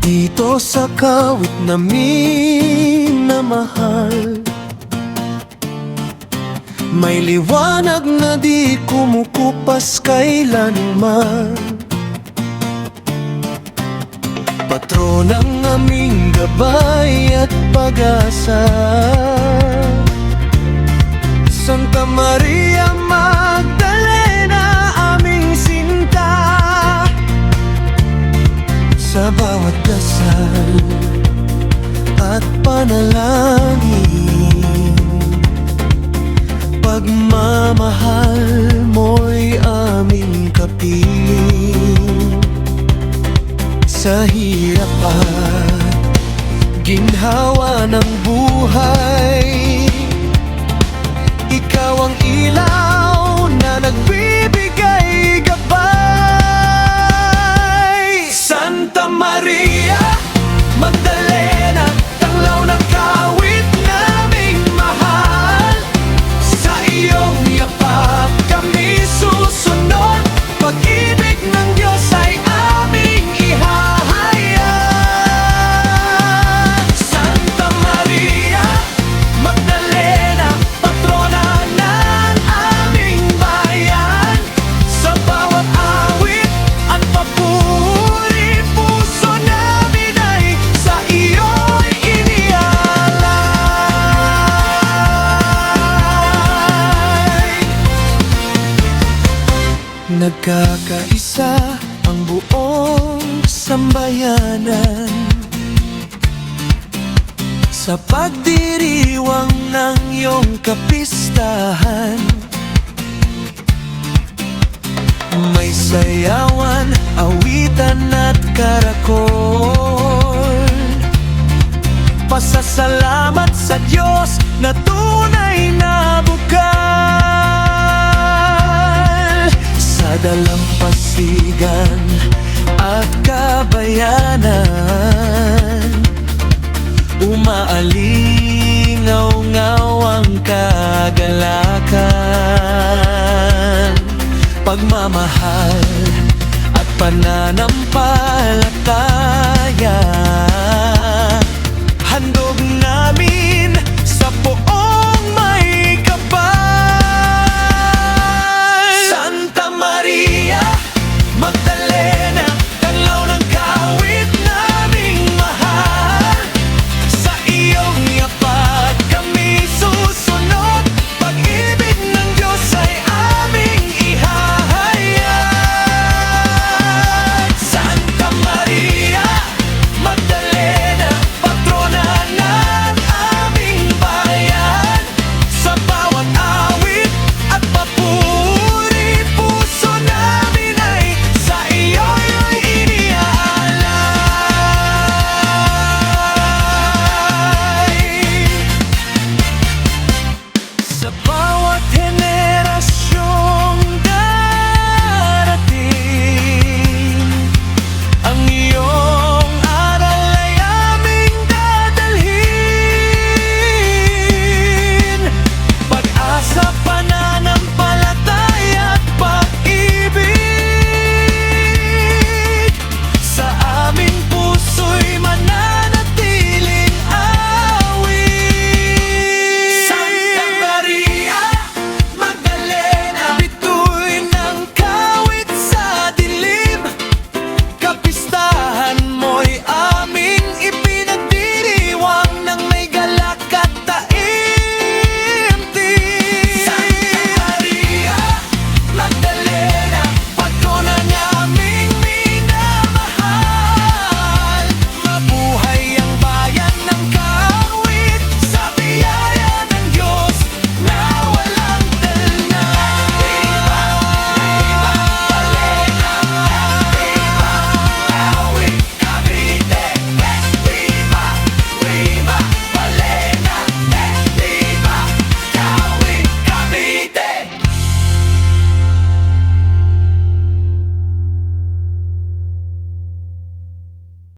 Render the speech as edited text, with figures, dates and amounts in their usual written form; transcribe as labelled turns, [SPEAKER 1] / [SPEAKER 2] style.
[SPEAKER 1] Dito sa kawit namin na mahal, may liwanag na di kumukupas kailanman. Patron ang aming gabay at pag-asa, Santa Maria Magdalena, aming sinta. Sa bawat dasal at panalangin, pagmamahal mo'y aming kapiling. Sa hirap at ginhawa ng buhay, ikaw ang ilaw na nagbibigay gabay. Santa Maria Magdalena, tanglaw ng kawit naming mahal. Sa iyong yapak kami susunod, pag-ibig ng Diyos ay aming ihahayag. Santa Maria Magdalena, patrona ng aming bayan. Sa bawat awit at papuri, puso namin ay sa iyo'y inialay. Nagkakaisa ang buong sambayanan sa pagdiriwang ng iyong kapistahan. May sayawan, awitan at karakol, pasasalamat sa Diyos na tunay na bukal. Sa dalampasigan at kabayanan, umaalingaw-ngaw ang kagalakan. Pagmamahal at pananampalataya,